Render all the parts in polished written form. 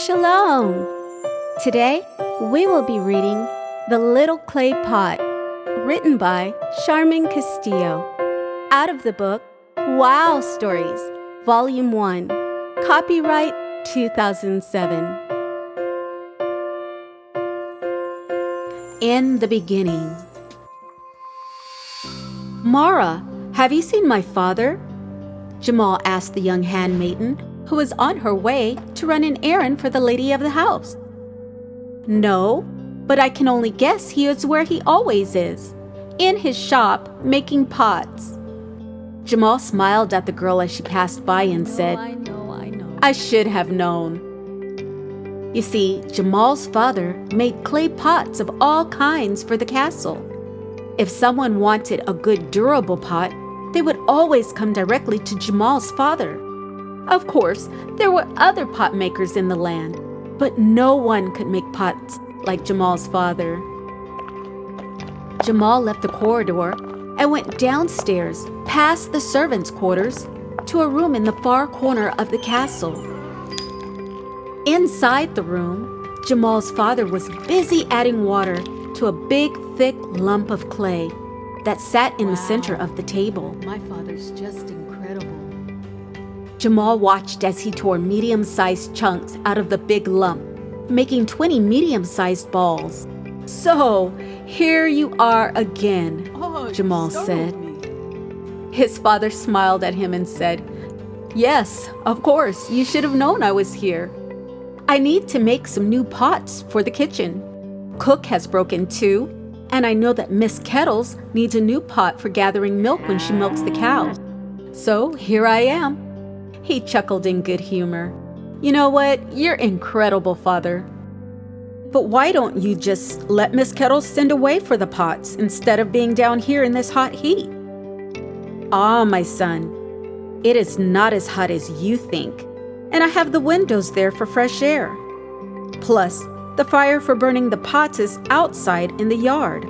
Shalom! Today, we will be reading The Little Clay Pot, written by Sharman Castillo, out of the book Wow Stories, Volume 1, copyright 2007. In the beginning. Mara, have you seen my father? Jamal asked the young handmaiden, who was on her way to run an errand for the lady of the house. No, but I can only guess he is where he always is, in his shop making pots. Jamal smiled at the girl as she passed by and said, I know. I should have known. You see, Jamal's father made clay pots of all kinds for the castle. If someone wanted a good durable pot, they would always come directly to Jamal's father. Of course, there were other pot makers in the land, but no one could make pots like Jamal's father. Jamal left the corridor and went downstairs, past the servants' quarters, to a room in the far corner of the castle. Inside the room, Jamal's father was busy adding water to a big, thick lump of clay that sat in the center of the table. My father's just incredible. Jamal watched as he tore medium-sized chunks out of the big lump, making 20 medium-sized balls. So, here you are again, Jamal said. His father smiled at him and said, Yes, of course, you should have known I was here. I need to make some new pots for the kitchen. Cook has broken too, and I know that Miss Kettles needs a new pot for gathering milk when she milks the cows. So, here I am. He chuckled in good humor. You know what? You're incredible, Father. But why don't you just let Miss Kettles send away for the pots instead of being down here in this hot heat? Ah, my son, it is not as hot as you think, and I have the windows there for fresh air. Plus, the fire for burning the pots is outside in the yard.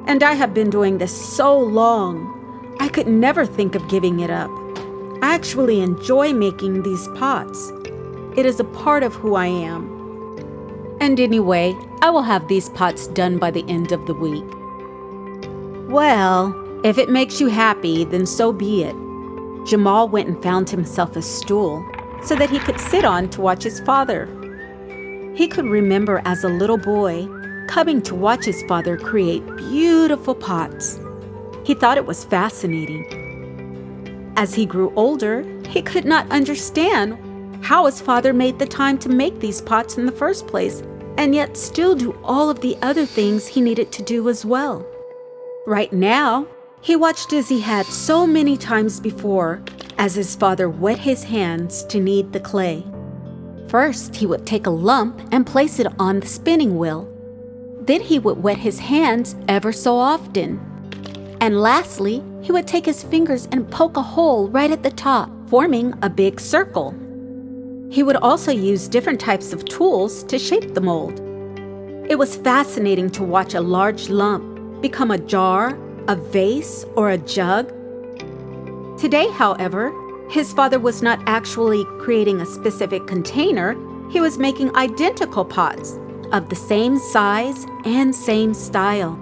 And I have been doing this so long, I could never think of giving it up. I actually enjoy making these pots. It is a part of who I am. And anyway, I will have these pots done by the end of the week. Well, if it makes you happy, then so be it. Jamal went and found himself a stool so that he could sit on to watch his father. He could remember as a little boy coming to watch his father create beautiful pots. He thought it was fascinating. As he grew older, he could not understand how his father made the time to make these pots in the first place, and yet still do all of the other things he needed to do as well. Right now, he watched as he had so many times before, as his father wet his hands to knead the clay. First, he would take a lump and place it on the spinning wheel. Then he would wet his hands ever so often. And lastly, he would take his fingers and poke a hole right at the top, forming a big circle. He would also use different types of tools to shape the mold. It was fascinating to watch a large lump become a jar, a vase, or a jug. Today, however, his father was not actually creating a specific container. He was making identical pots of the same size and same style.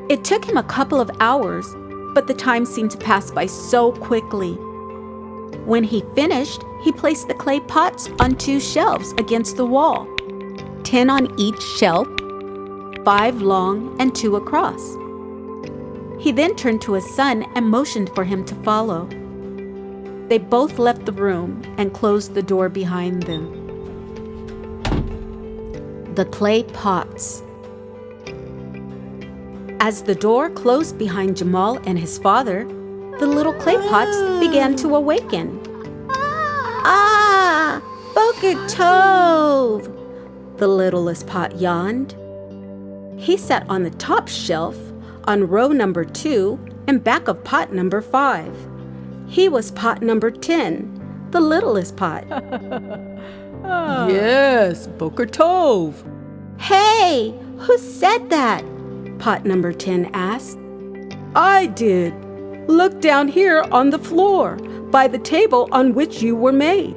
It took him a couple of hours, but the time seemed to pass by so quickly. When he finished, he placed the clay pots on 2 shelves against the wall, 10 on each shelf, 5 long and 2 across. He then turned to his son and motioned for him to follow. They both left the room and closed the door behind them. The clay pots. As the door closed behind Jamal and his father, the little clay pots began to awaken. Ah, Boker Tov! The littlest pot yawned. He sat on the top shelf, on row number 2, and back of pot number 5. He was pot number 10, the littlest pot. Yes, Boker Tov. Hey, who said that? Pot number 10 asked. I did. Look down here on the floor, by the table on which you were made.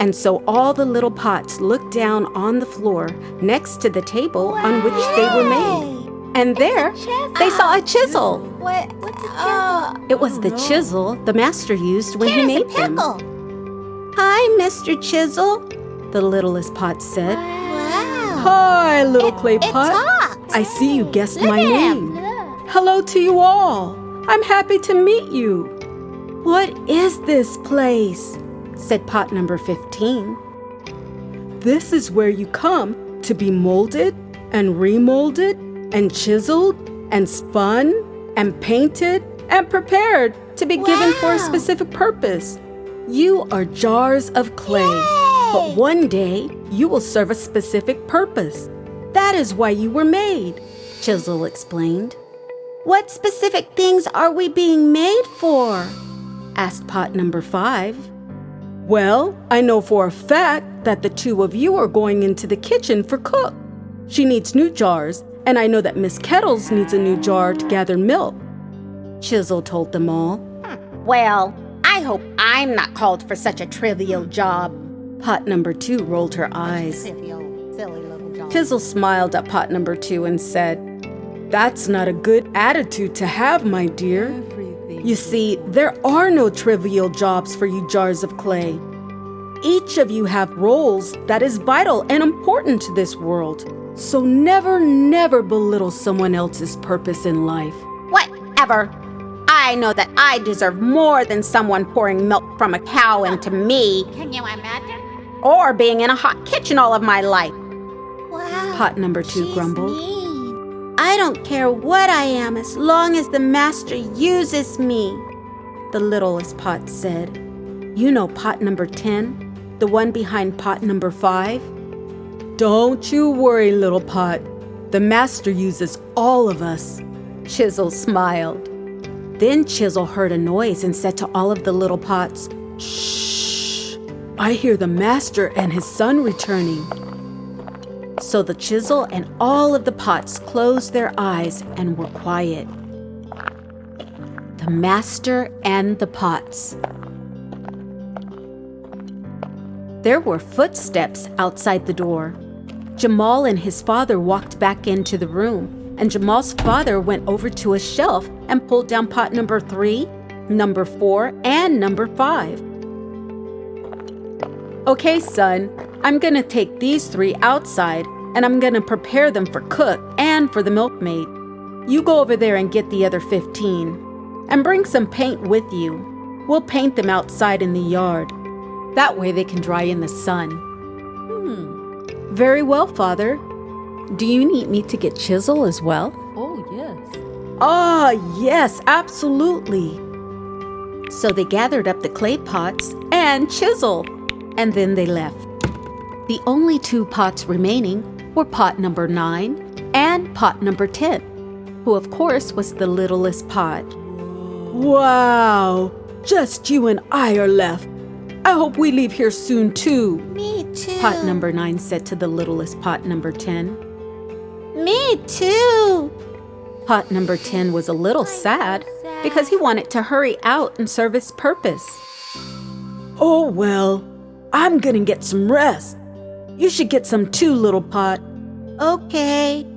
And so all the little pots looked down on the floor next to the table on which they were made. And there, they saw a chisel. What's a chisel? It was the chisel the master used when he made them. Hi, Mr. Chisel, the littlest pot said. Wow. Hi, little clay It pot. talks. I see you guessed Look my at name. him. Hello to you all. I'm happy to meet you. What is this place? Said pot number 15. This is where you come to be molded and remolded and chiseled and spun and painted and prepared to be given for a Wow. specific purpose. You are jars of clay, but one day you will serve a specific purpose. That is why you were made. Chisel explained. What specific things are we being made for? Asked pot number 5. Well, I know for a fact that the two of you are going into the kitchen for Cook. She needs new jars, and I know that Miss Kettles needs a new jar to gather milk. Chisel told them all. Well, I hope I'm not called for such a trivial job. Pot number 2 rolled her eyes. Trivial, silly little job. Chisel smiled at pot number 2 and said, "That's not a good attitude to have, my dear. You see, there are no trivial jobs for you jars of clay. Each of you have roles that is vital and important to this world. So never belittle someone else's purpose in life." Whatever. I know that I deserve more than someone pouring milk from a cow into me. Can you imagine? Or being in a hot kitchen all of my life. Wow. Pot number 2 She's grumbled. mean. I don't care what I am as long as the master uses me, the littlest pot said. You know pot number 10, the one behind pot number 5? Don't you worry, little pot. The master uses all of us. Chisel smiled. Then Chisel heard a noise and said to all of the little pots, Shh! I hear the master and his son returning. So the Chisel and all of the pots closed their eyes and were quiet. The master and the pots. There were footsteps outside the door. Jamal and his father walked back into the room, and Jamal's father went over to a shelf and pulled down pot number 3, number 4, and number 5. Okay, son, I'm gonna take these 3 outside, and I'm gonna prepare them for Cook and for the milkmaid. You go over there and get the other 15, and bring some paint with you. We'll paint them outside in the yard. That way they can dry in the sun. Very well, Father. Do you need me to get Chisel as well? Oh, yes. Ah, yes, absolutely. So they gathered up the clay pots and Chisel, and then they left. The only 2 pots remaining were pot number 9 and pot number 10, who of course was the littlest pot. Wow, just you and I are left. I hope we leave here soon too. Me too. Pot number 9 said to the littlest pot number 10. Me too. Pot number 10 was a little sad because he wanted to hurry out and serve his purpose. Oh well, I'm gonna get some rest. You should get some too, little pot. Okay.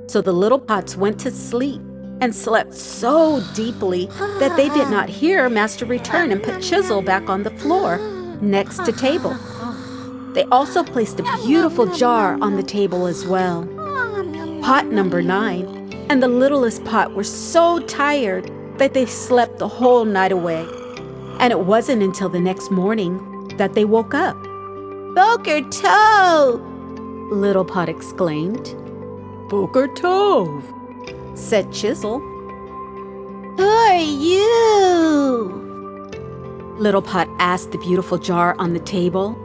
So the little pots went to sleep and slept so deeply that they did not hear Master return and put Chisel back on the floor next to table. They also placed a beautiful jar on the table as well. Pot number 9 and the littlest pot were so tired that they slept the whole night away. And it wasn't until the next morning that they woke up. Boker Tove. Little pot exclaimed. Boker Tove, Said Chisel. Who are you? Little pot asked the beautiful jar on the table.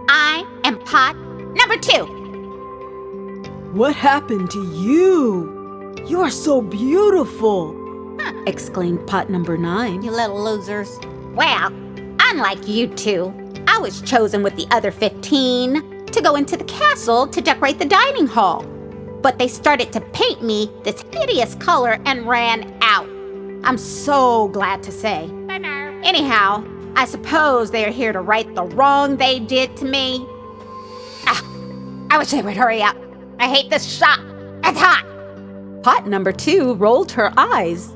I am pot number 2. what happened to you? You are so beautiful. Exclaimed pot number 9. You little losers. Well, unlike you two, I was chosen with the other 15 to go into the castle to decorate the dining hall. But they started to paint me this hideous color and ran out. I'm so glad to say. Anyhow, I suppose they are here to right the wrong they did to me. I wish they would hurry up. I hate this shop. It's hot. Pot number 2 rolled her eyes.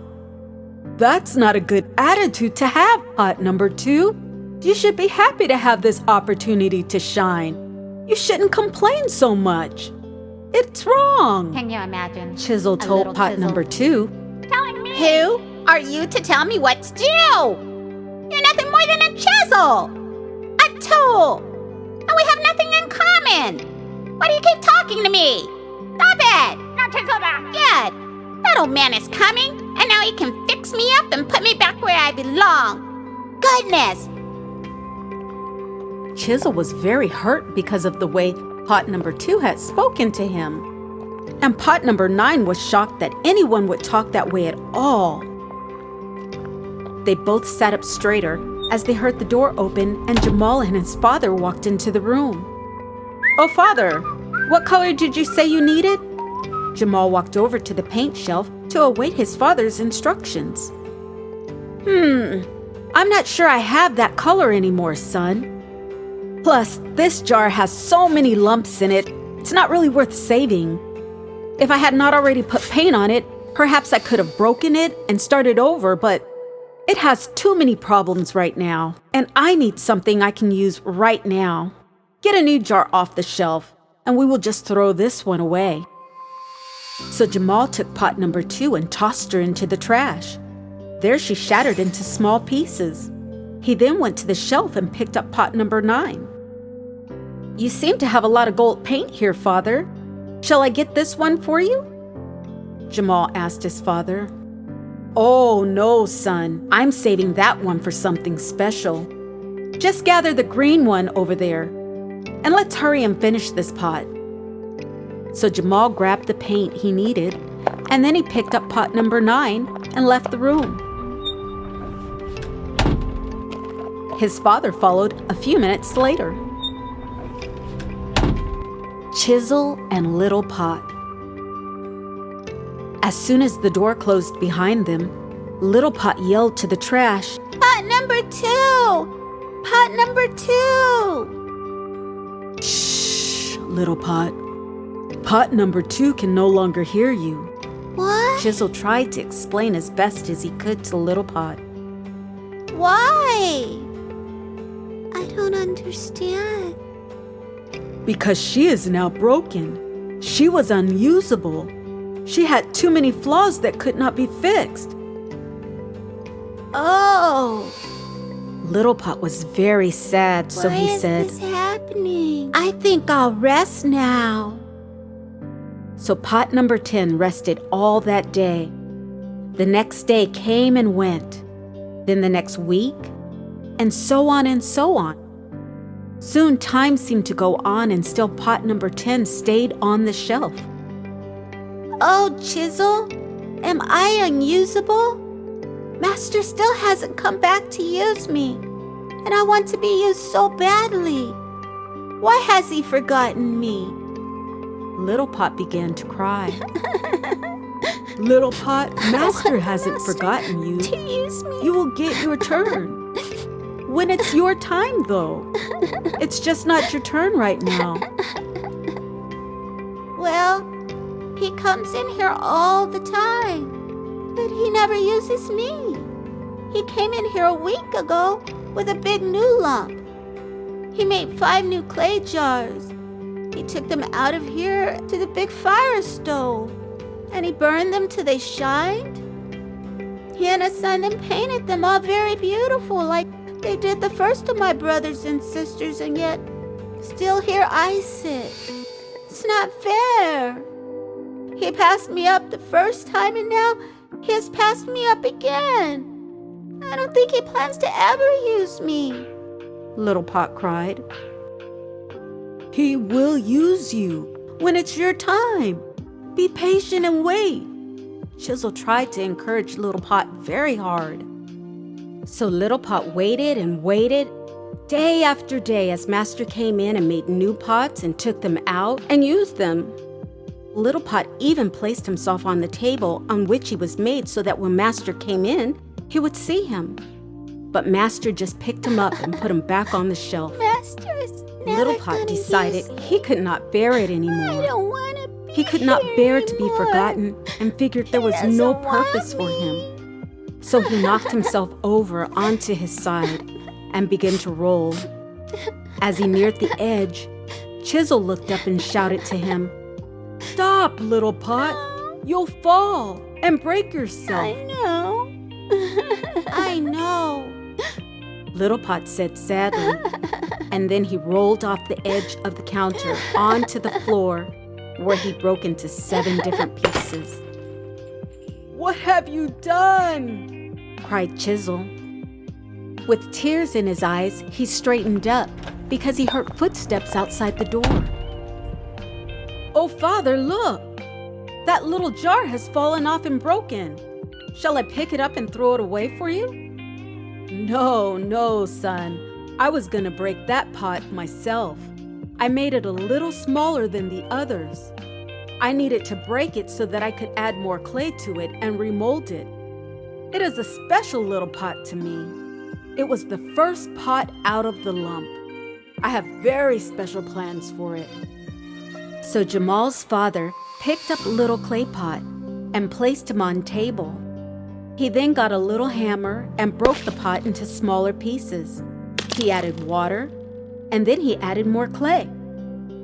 That's not a good attitude to have, pot number 2. You should be happy to have this opportunity to shine. You shouldn't complain so much. It's wrong. Can you imagine? Chisel told pot number 2. Telling me. Who are you to tell me what to do? You're nothing more than a chisel. A tool. And we have nothing in common. Why do you keep talking to me? Stop it. Not chisel back. Good. That old man is coming, and now he can fix me up and put me back where I belong. Goodness. Chisel was very hurt because of the way pot number 2 had spoken to him. And pot number 9 was shocked that anyone would talk that way at all. They both sat up straighter as they heard the door open and Jamal and his father walked into the room. "Oh, Father, what color did you say you needed?" Jamal walked over to the paint shelf to await his father's instructions. I'm not sure I have that color anymore, son. Plus, this jar has so many lumps in it, it's not really worth saving. If I had not already put paint on it, perhaps I could have broken it and started over, but it has too many problems right now, and I need something I can use right now. Get a new jar off the shelf, and we will just throw this one away. So Jamal took pot number 2 and tossed her into the trash. There she shattered into small pieces. He then went to the shelf and picked up pot number 9. "You seem to have a lot of gold paint here, Father. Shall I get this one for you?" Jamal asked his father. "Oh, no, son. I'm saving that one for something special. Just gather the green one over there. And let's hurry and finish this pot." So Jamal grabbed the paint he needed, and then he picked up pot number 9 and left the room. His father followed a few minutes later. Chisel and Little Pot. As soon as the door closed behind them, Little Pot yelled to the trash, Pot number 2! Pot number 2! "Shh, Little Pot. Pot number 2 can no longer hear you." What? Chisel tried to explain as best as he could to Little Pot. Why? I don't understand. Because she is now broken. She was unusable. She had too many flaws that could not be fixed. Oh, Little Pot was very sad, so he said, why is this happening? I think I'll rest now. So pot number 10 rested all that day. The next day came and went, then the next week, and so on and so on. Soon time seemed to go on and still pot number 10 stayed on the shelf. Oh, Chisel, am I unusable? Master still hasn't come back to use me, and I want to be used so badly. Why has he forgotten me? Little Pot began to cry. Little Pot, Master hasn't forgotten you. To use me? You will get your turn. When it's your time, though. It's just not your turn right now. Well, he comes in here all the time, but he never uses me. He came in here a week ago with a big new lump. He made 5 new clay jars. He took them out of here to the big fire stove, and he burned them till they shined. He and his son then painted them all very beautiful, like they did the first of my brothers and sisters, and yet still here I sit. It's not fair. He passed me up the first time, and now he has passed me up again. I don't think he plans to ever use me. Little Pot cried. He will use you when it's your time. Be patient and wait. Chisel tried to encourage Little Pot very hard. So Little Pot waited and waited, day after day, as Master came in and made new pots and took them out and used them. Little Pot even placed himself on the table on which he was made so that when Master came in, he would see him. But Master just picked him up and put him back on the shelf. Master's never Little Pot gonna decided use he could not bear it I anymore. don't want to be He could not here bear to be anymore. forgotten and figured there was He no doesn't want purpose for me. him. So he knocked himself over onto his side and began to roll. As he neared the edge, Chisel looked up and shouted to him, "Stop, Little Pot! You'll fall and break yourself." I know. I know. Little Pot said sadly, and then he rolled off the edge of the counter onto the floor, where he broke into 7 different pieces. "What have you done?" cried Chisel. With tears in his eyes, he straightened up because he heard footsteps outside the door. "Oh, Father, look! That little jar has fallen off and broken. Shall I pick it up and throw it away for you?" No, son. I was gonna break that pot myself. I made it a little smaller than the others. I needed to break it so that I could add more clay to it and remold it. It is a special little pot to me. It was the first pot out of the lump. I have very special plans for it." So Jamal's father picked up Little Clay Pot and placed him on table. He then got a little hammer and broke the pot into smaller pieces. He added water, and then he added more clay.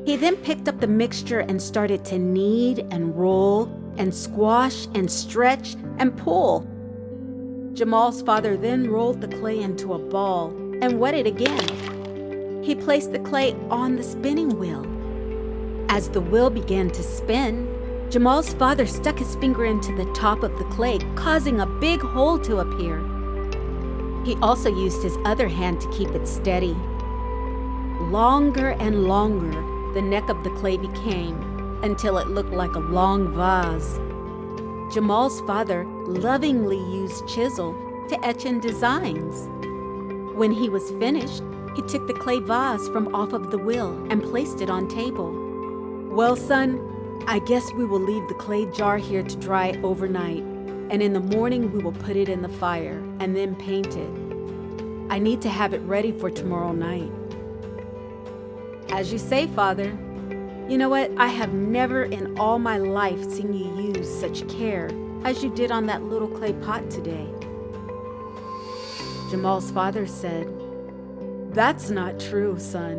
He then picked up the mixture and started to knead and roll and squash and stretch and pull. Jamal's father then rolled the clay into a ball and wet it again. He placed the clay on the spinning wheel. As the wheel began to spin, Jamal's father stuck his finger into the top of the clay, causing a big hole to appear. He also used his other hand to keep it steady. Longer and longer, the neck of the clay became until it looked like a long vase. Jamal's father lovingly used chisel to etch in designs. When he was finished, he took the clay vase from off of the wheel and placed it on table. "Well, son, I guess we will leave the clay jar here to dry overnight, and in the morning we will put it in the fire and then paint it. I need to have it ready for tomorrow night." "As you say, Father. You know what? I have never in all my life seen you use such care as you did on that little clay pot today." Jamal's father said, "That's not true, son.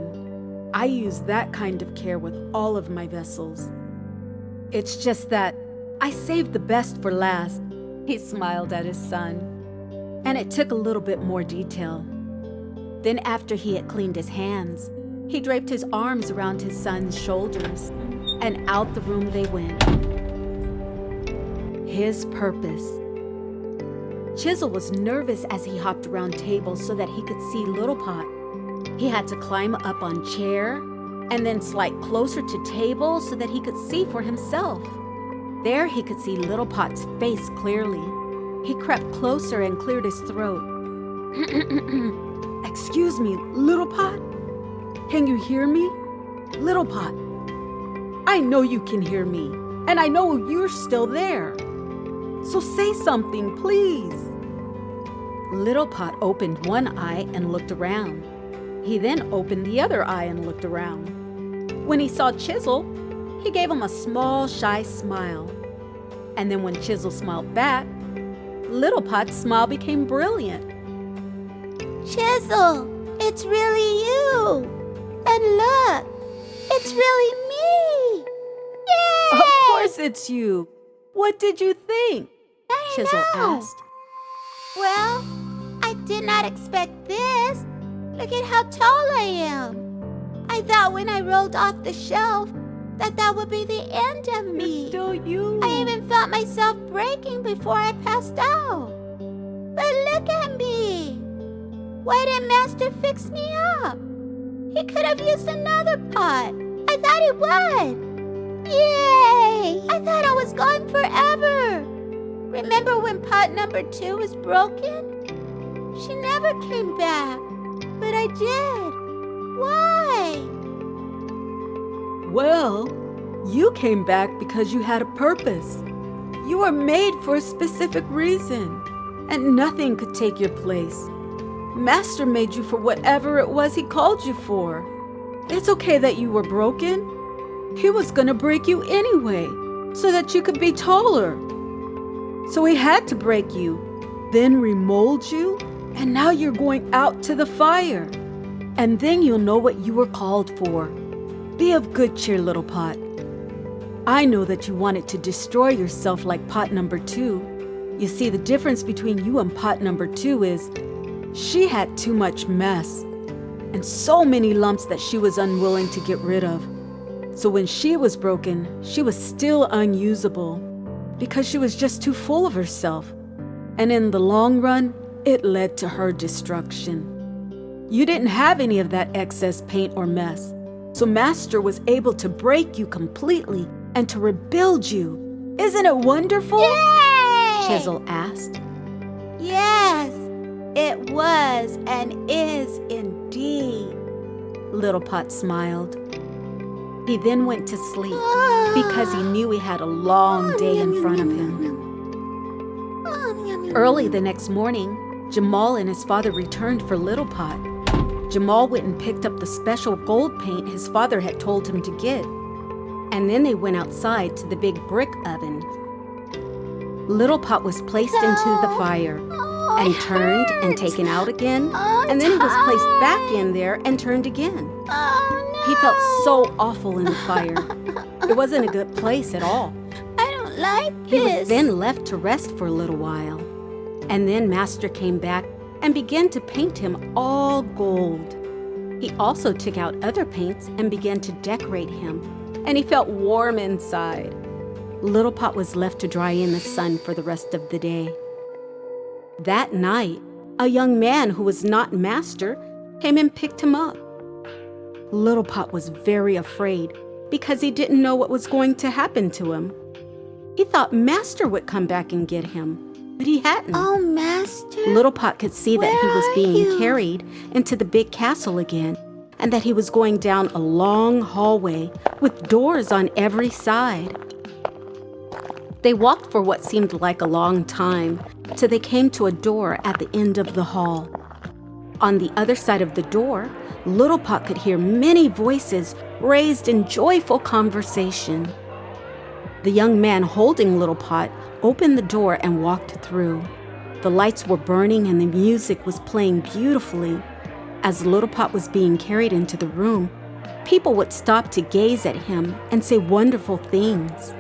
I use that kind of care with all of my vessels. It's just that I saved the best for last." He smiled at his son, and it took a little bit more detail. Then after he had cleaned his hands, he draped his arms around his son's shoulders, and out the room they went. His purpose. Chisel was nervous as he hopped around tables so that he could see Little Pot. He had to climb up on chair and then slide closer to table so that he could see for himself. There he could see Little Pot's face clearly. He crept closer and cleared his throat. "Excuse me, Little Pot? Can you hear me? Little Pot, I know you can hear me, and I know you're still there. So say something, please." Little Pot opened one eye and looked around. He then opened the other eye and looked around. When he saw Chisel, he gave him a small, shy smile. And then when Chisel smiled back, Little Pot's smile became brilliant. Chisel, it's really you. And look, it's really me. Yay! "Of course it's you. What did you think?" Chisel know. asked. Well, I did not expect this. Look at how tall I am. I thought when I rolled off the shelf that would be the end of me. You're still you. I even felt myself breaking before I passed out. But look at me. Why didn't Master fix me up? He could have used another pot. I thought he would. Yay! I thought I was gone forever. Remember when pot number 2 was broken? She never came back. But I did. Why? Well, you came back because you had a purpose. You were made for a specific reason, and nothing could take your place. Master made you for whatever it was he called you for. It's okay that you were broken. He was gonna break you anyway, so that you could be taller. So he had to break you, then remold you, and now you're going out to the fire. And then you'll know what you were called for. Be of good cheer, little pot. I know that you wanted to destroy yourself like pot number 2. You see, the difference between you and pot number 2 is she had too much mess and so many lumps that she was unwilling to get rid of. So when she was broken, she was still unusable because she was just too full of herself. And in the long run, it led to her destruction. You didn't have any of that excess paint or mess. So Master was able to break you completely and to rebuild you. Isn't it wonderful? Yay! Chisel asked. Yes, it was and is indeed. Little Pot smiled. He then went to sleep because he knew he had a long day in front of him. Early the next morning, Jamal and his father returned for Little Pot. Jamal went and picked up the special gold paint his father had told him to get. And then they went outside to the big brick oven. Little Pot was placed into the fire and turned and taken out again, and then he was placed back in there and turned again. He felt so awful in the fire. It wasn't a good place at all. I don't like He this. was then left to rest for a little while. And then Master came back and began to paint him all gold. He also took out other paints and began to decorate him, and he felt warm inside. Little Pot was left to dry in the sun for the rest of the day. That night, a young man who was not Master came and picked him up. Little Pot was very afraid because he didn't know what was going to happen to him. He thought Master would come back and get him, but he hadn't. Oh, Master. Little Pot could see that he Where was are being you? carried into the big castle again, and that he was going down a long hallway with doors on every side. They walked for what seemed like a long time till they came to a door at the end of the hall. On the other side of the door, Little Pot could hear many voices raised in joyful conversation. The young man holding Little Pot opened the door and walked through. The lights were burning and the music was playing beautifully. As Little Pot was being carried into the room, people would stop to gaze at him and say wonderful things.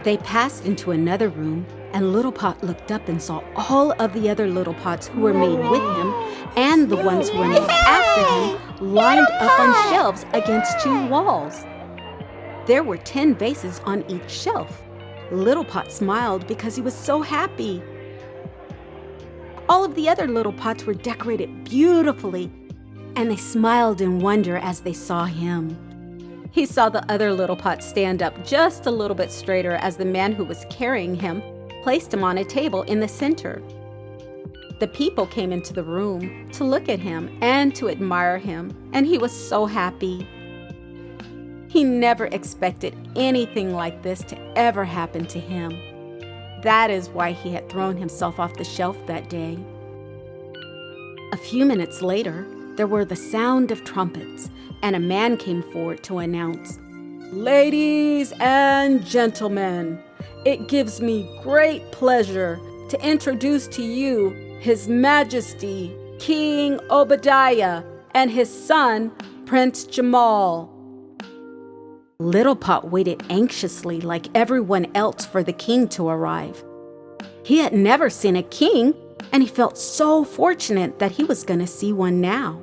They passed into another room, and Little Pot looked up and saw all of the other Little Pots who were made with him and the ones who were made after him lined up on shelves against 2 walls. There were 10 vases on each shelf. Little Pot smiled because he was so happy. All of the other Little Pots were decorated beautifully, and they smiled in wonder as they saw him. He saw the other Little Pots stand up just a little bit straighter as the man who was carrying him placed him on a table in the center. The people came into the room to look at him and to admire him, and he was so happy. He never expected anything like this to ever happen to him. That is why he had thrown himself off the shelf that day. A few minutes later, there were the sound of trumpets, and a man came forward to announce, Ladies and gentlemen, it gives me great pleasure to introduce to you His Majesty King Obadiah and his son, Prince Jamal. Little Pot waited anxiously like everyone else for the king to arrive. He had never seen a king, and he felt so fortunate that he was going to see one now.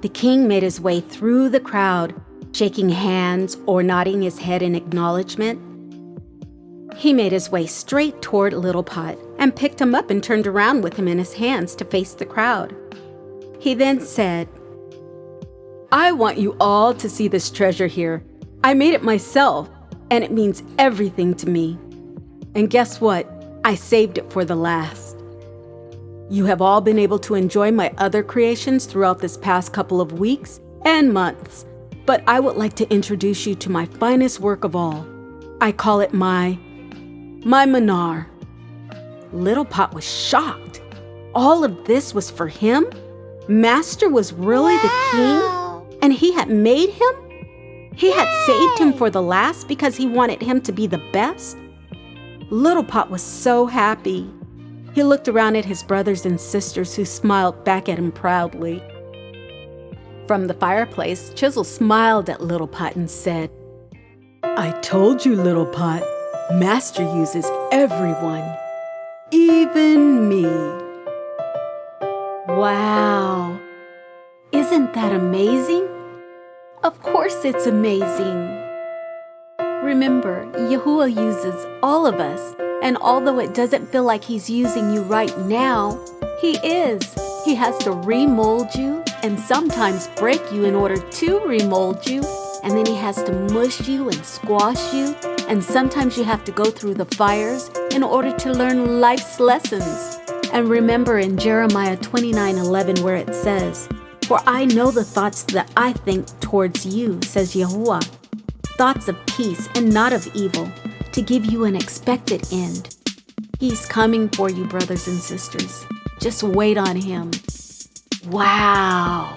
The king made his way through the crowd, shaking hands or nodding his head in acknowledgement. He made his way straight toward Little Pot and picked him up and turned around with him in his hands to face the crowd. He then said, I want you all to see this treasure here. I made it myself, and it means everything to me. And guess what? I saved it for the last. You have all been able to enjoy my other creations throughout this past couple of weeks and months, but I would like to introduce you to my finest work of all. I call it my Minar. Little Pot was shocked. all of this was for him? Master was really the king, and he had made him? He had saved him for the last because he wanted him to be the best? Little Pot was so happy. He looked around at his brothers and sisters who smiled back at him proudly. From the fireplace, Chisel smiled at Little Pot and said, "I told you, Little Pot, Master uses everyone, even me." Wow! Isn't that amazing? Of course it's amazing. Remember, Yahuwah uses all of us, and although it doesn't feel like He's using you right now, He is. He has to remold you and sometimes break you in order to remold you, and then He has to mush you and squash you, and sometimes you have to go through the fires in order to learn life's lessons. And remember in Jeremiah 29:11 where it says, "For I know the thoughts that I think towards you, says Yahuwah, thoughts of peace and not of evil, to give you an expected end." He's coming for you, brothers and sisters. Just wait on Him. Wow.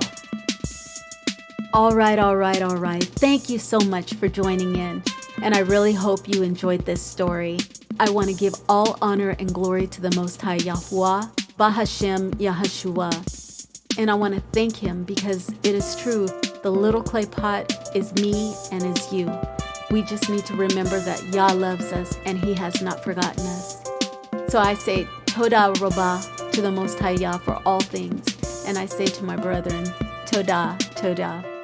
All right. Thank you so much for joining in. And I really hope you enjoyed this story. I want to give all honor and glory to the Most High Yahuwah, Bahashem Yahashua. And I want to thank Him because it is true. The little clay pot is me and is you. We just need to remember that Yah loves us and He has not forgotten us. So I say Todah Rabah to the Most High Yah for all things. And I say to my brethren, Todah, Todah.